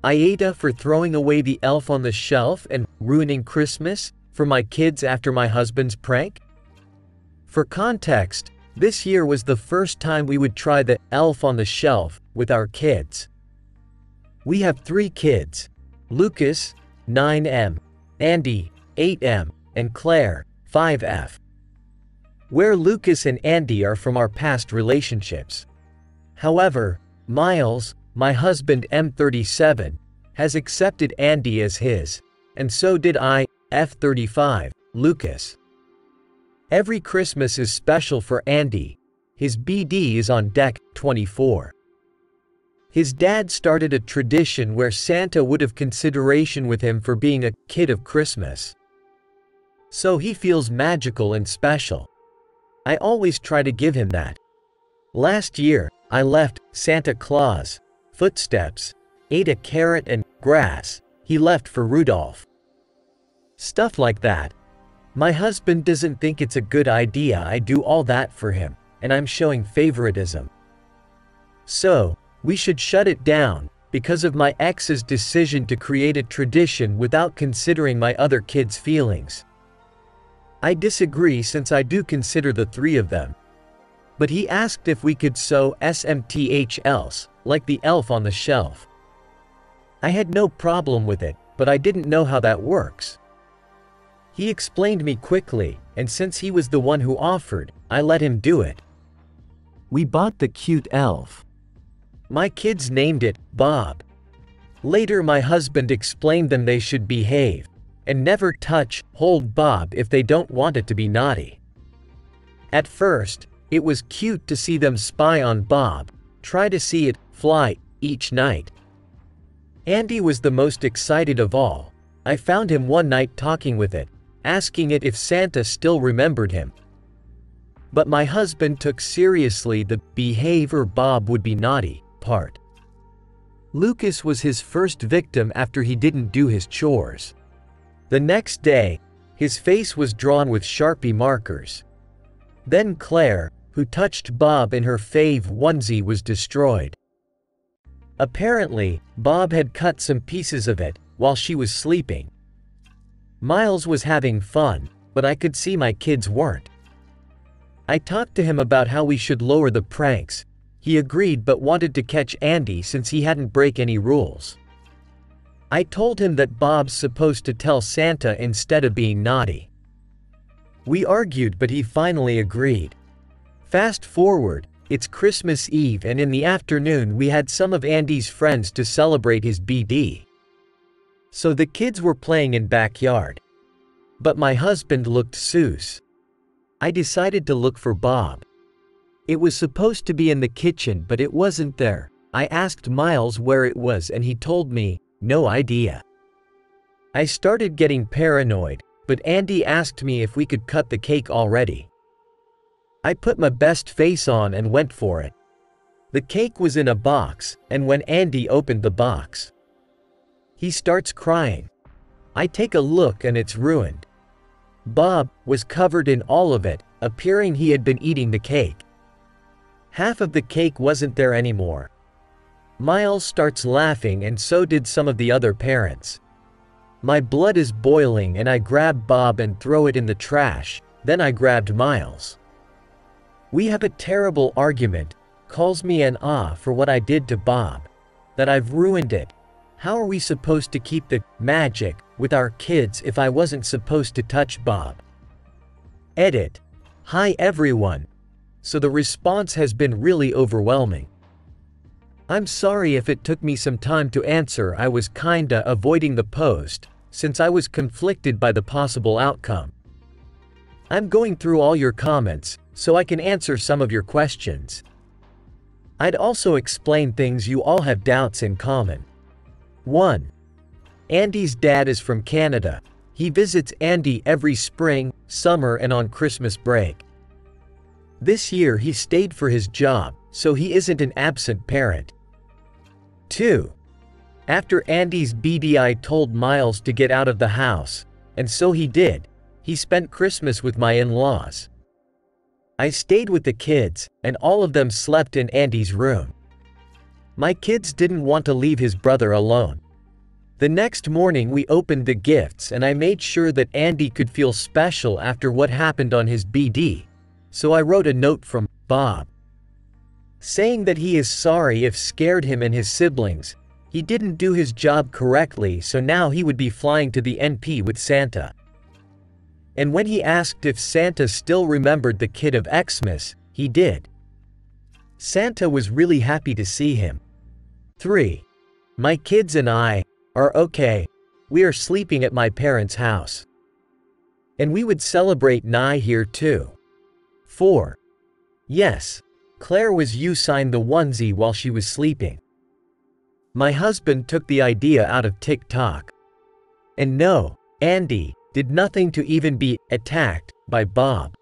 AITA for throwing away the elf on the shelf and ruining Christmas for my kids after my husband's prank? For context, this year was the first time we would try the elf on the shelf with our kids. We have 3 kids: Lucas, 9M, Andy, 8M, and Claire, 5F. Where Lucas and Andy are from our past relationships. However, Miles, my husband M37, has accepted Andy as his, and so did I, F35, Lucas. Every Christmas is special for Andy. His BD is on deck, 24. His dad started a tradition where Santa would have consideration with him for being a kid of Christmas. So he feels magical and special. I always try to give him that. Last year, I left Santa Claus, footsteps, ate a carrot and grass. He left for Rudolf. Stuff like that. My husband doesn't think it's a good idea I do all that for him, and I'm showing favoritism. So, we should shut it down, because of my ex's decision to create a tradition without considering my other kids' feelings. I disagree since I do consider the 3 of them. But he asked if we could sew SMTH else, like the elf on the shelf. I had no problem with it, but I didn't know how that works. He explained me quickly, and since he was the one who offered, I let him do it. We bought the cute elf. My kids named it Bob. Later my husband explained them they should behave, and never touch, hold Bob if they don't want it to be naughty. At first, it was cute to see them spy on Bob, try to see it fly each night. Andy was the most excited of all. I found him one night talking with it, asking it if Santa still remembered him. But my husband took seriously the behave or Bob would be naughty part. Lucas was his first victim after he didn't do his chores. The next day, his face was drawn with Sharpie markers. Then Claire, who touched Bob in her fave onesie, was destroyed. Apparently, Bob had cut some pieces of it while she was sleeping. Miles was having fun, but I could see my kids weren't. I talked to him about how we should lower the pranks. He agreed but wanted to catch Andy since he hadn't break any rules. I told him that Bob's supposed to tell Santa instead of being naughty. We argued but he finally agreed. Fast forward, it's Christmas Eve and in the afternoon we had some of Andy's friends to celebrate his BD. So the kids were playing in backyard. But my husband looked sus. I decided to look for Bob. It was supposed to be in the kitchen but it wasn't there. I asked Miles where it was and he told me, no idea. I started getting paranoid, but Andy asked me if we could cut the cake already. I put my best face on and went for it. The cake was in a box, and when Andy opened the box, he starts crying. I take a look and it's ruined. Bob was covered in all of it, appearing he had been eating the cake. Half of the cake wasn't there anymore. Miles starts laughing and so did some of the other parents. My blood is boiling and I grab Bob and throw it in the trash, then I grabbed Miles. We have a terrible argument, calls me an for what I did to Bob. That I've ruined it. How are we supposed to keep the magic with our kids if I wasn't supposed to touch Bob? Edit. Hi everyone. So the response has been really overwhelming. I'm sorry if it took me some time to answer. I was kinda avoiding the post, since I was conflicted by the possible outcome. I'm going through all your comments, so I can answer some of your questions. I'd also explain things you all have doubts in common. 1. Andy's dad is from Canada. He visits Andy every spring, summer and on Christmas break. This year he stayed for his job, so he isn't an absent parent. 2. After Andy's BD I told Miles to get out of the house, and so he did. He spent Christmas with my in-laws. I stayed with the kids, and all of them slept in Andy's room. My kids didn't want to leave his brother alone. The next morning we opened the gifts and I made sure that Andy could feel special after what happened on his BD. So I wrote a note from Bob saying that he is sorry if scared him and his siblings. He didn't do his job correctly, so now he would be flying to the NP with Santa. And when he asked if Santa still remembered the kid of Xmas, he did. Santa was really happy to see him. 3. My kids and I are okay. We are sleeping at my parents' house. And we would celebrate Nye here too. 4. Yes, Claire was you signed the onesie while she was sleeping. My husband took the idea out of TikTok. And no, Andy did nothing to even be attacked by Bob.